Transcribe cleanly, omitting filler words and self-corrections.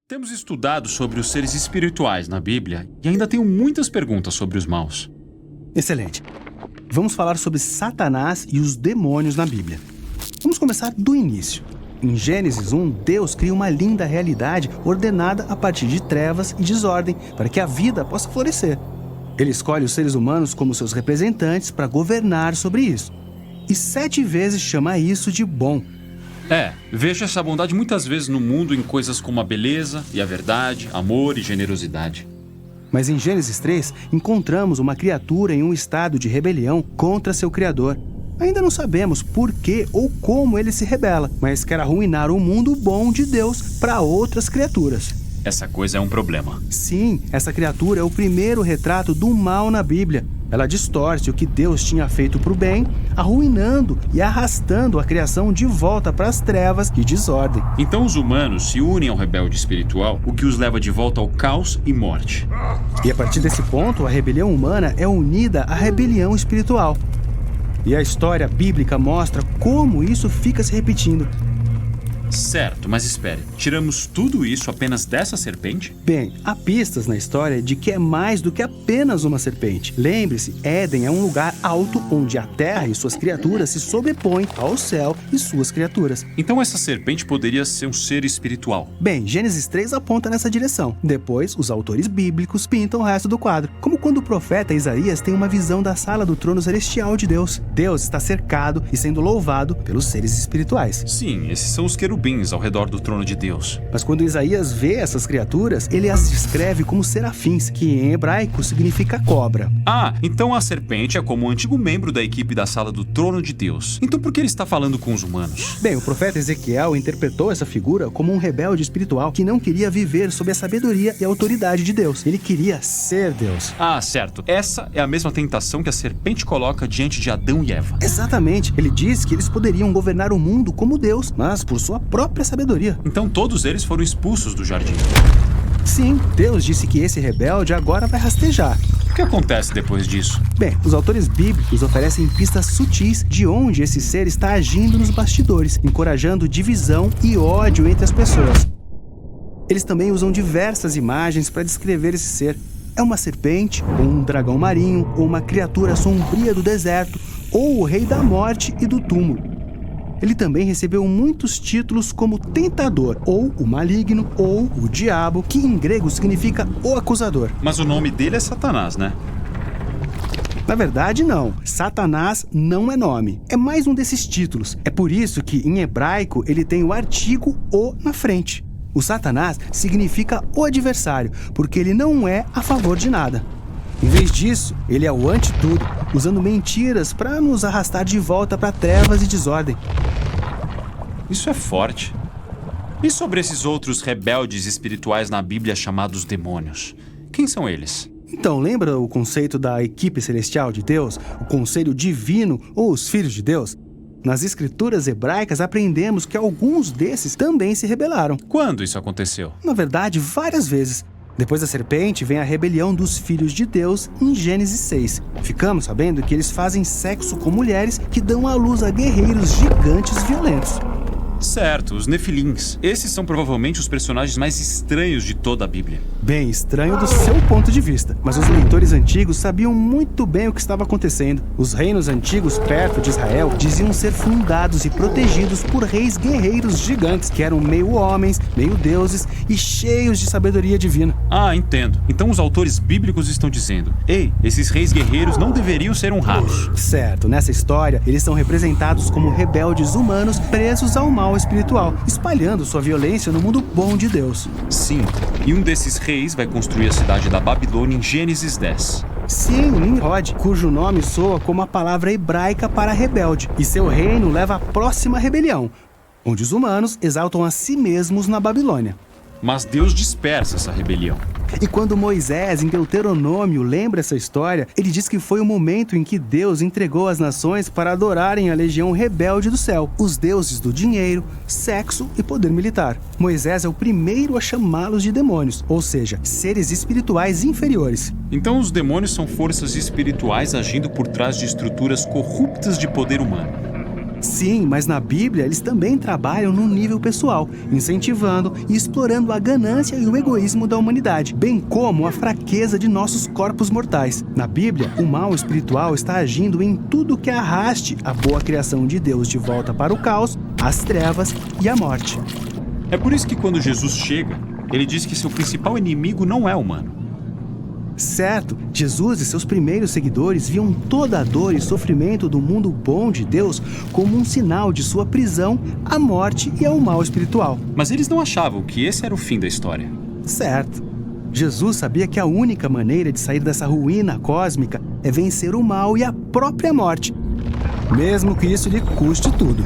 Temos estudado sobre os seres espirituais na Bíblia e ainda tenho muitas perguntas sobre os maus. Excelente. Vamos falar sobre Satanás e os demônios na Bíblia. Vamos começar do início. Em Gênesis 1, Deus cria uma linda realidade ordenada a partir de trevas e desordem para que a vida possa florescer. Ele escolhe os seres humanos como seus representantes para governar sobre isso. E 7 vezes chama isso de bom. Vejo essa bondade muitas vezes no mundo em coisas como a beleza e a verdade, amor e generosidade. Mas em Gênesis 3, encontramos uma criatura em um estado de rebelião contra seu Criador. Ainda não sabemos por que ou como ele se rebela, mas quer arruinar o mundo bom de Deus para outras criaturas. Essa coisa é um problema. Sim, essa criatura é o primeiro retrato do mal na Bíblia. Ela distorce o que Deus tinha feito para o bem, arruinando e arrastando a criação de volta para as trevas e desordem. Então os humanos se unem ao rebelde espiritual, o que os leva de volta ao caos e morte. E a partir desse ponto, a rebelião humana é unida à rebelião espiritual. E a história bíblica mostra como isso fica se repetindo. Certo, mas espere, tiramos tudo isso apenas dessa serpente? Bem, há pistas na história de que é mais do que apenas uma serpente. Lembre-se, Éden é um lugar alto onde a terra e suas criaturas se sobrepõem ao céu e suas criaturas. Então essa serpente poderia ser um ser espiritual. Bem, Gênesis 3 aponta nessa direção. Depois, os autores bíblicos pintam o resto do quadro. Como quando o profeta Isaías tem uma visão da sala do trono celestial de Deus. Deus está cercado e sendo louvado pelos seres espirituais. Sim, esses são os querubins ao redor do trono de Deus. Mas quando Isaías vê essas criaturas, ele as descreve como serafins, que em hebraico significa cobra. Então a serpente é como um antigo membro da equipe da sala do trono de Deus. Então por que ele está falando com os humanos? Bem, o profeta Ezequiel interpretou essa figura como um rebelde espiritual que não queria viver sob a sabedoria e a autoridade de Deus. Ele queria ser Deus. Certo. Essa é a mesma tentação que a serpente coloca diante de Adão e Eva. Exatamente. Ele diz que eles poderiam governar o mundo como Deus, mas por sua própria sabedoria. Então todos eles foram expulsos do jardim. Sim, Deus disse que esse rebelde agora vai rastejar. O que acontece depois disso? Bem, os autores bíblicos oferecem pistas sutis de onde esse ser está agindo nos bastidores, encorajando divisão e ódio entre as pessoas. Eles também usam diversas imagens para descrever esse ser. É uma serpente, ou um dragão marinho, ou uma criatura sombria do deserto, ou o rei da morte e do túmulo. Ele também recebeu muitos títulos como tentador, ou o maligno, ou o diabo, que em grego significa o acusador. Mas o nome dele é Satanás, né? Na verdade, não. Satanás não é nome. É mais um desses títulos. É por isso que, em hebraico, ele tem o artigo "o" na frente. O Satanás significa o adversário, porque ele não é a favor de nada. Em vez disso, ele é o anti-tudo, usando mentiras para nos arrastar de volta para trevas e desordem. Isso é forte. E sobre esses outros rebeldes espirituais na Bíblia chamados demônios? Quem são eles? Então, lembra o conceito da equipe celestial de Deus, o conselho divino ou os filhos de Deus? Nas escrituras hebraicas aprendemos que alguns desses também se rebelaram. Quando isso aconteceu? Na verdade, várias vezes. Depois da serpente vem a rebelião dos filhos de Deus em Gênesis 6. Ficamos sabendo que eles fazem sexo com mulheres que dão à luz a guerreiros gigantes violentos. Certo, os Nefilins. Esses são provavelmente os personagens mais estranhos de toda a Bíblia. Bem estranho do seu ponto de vista, mas os leitores antigos sabiam muito bem o que estava acontecendo. Os reinos antigos perto de Israel diziam ser fundados e protegidos por reis guerreiros gigantes, que eram meio homens, meio deuses e cheios de sabedoria divina. Entendo. Então os autores bíblicos estão dizendo: ei, esses reis guerreiros não deveriam ser honrados. Certo, nessa história, eles são representados como rebeldes humanos presos ao mal espiritual, espalhando sua violência no mundo bom de Deus. Sim, e um desses reis vai construir a cidade da Babilônia em Gênesis 10. Sim, Nimrod, cujo nome soa como a palavra hebraica para rebelde, e seu reino leva à próxima rebelião, onde os humanos exaltam a si mesmos na Babilônia. Mas Deus dispersa essa rebelião. E quando Moisés, em Deuteronômio, lembra essa história, ele diz que foi o momento em que Deus entregou as nações para adorarem a legião rebelde do céu, os deuses do dinheiro, sexo e poder militar. Moisés é o primeiro a chamá-los de demônios, ou seja, seres espirituais inferiores. Então os demônios são forças espirituais agindo por trás de estruturas corruptas de poder humano. Sim, mas na Bíblia eles também trabalham no nível pessoal, incentivando e explorando a ganância e o egoísmo da humanidade, bem como a fraqueza de nossos corpos mortais. Na Bíblia, o mal espiritual está agindo em tudo que arraste a boa criação de Deus de volta para o caos, as trevas e a morte. É por isso que quando Jesus chega, ele diz que seu principal inimigo não é humano. Certo, Jesus e seus primeiros seguidores viam toda a dor e sofrimento do mundo bom de Deus como um sinal de sua prisão à morte e ao mal espiritual. Mas eles não achavam que esse era o fim da história. Certo. Jesus sabia que a única maneira de sair dessa ruína cósmica é vencer o mal e a própria morte, mesmo que isso lhe custe tudo.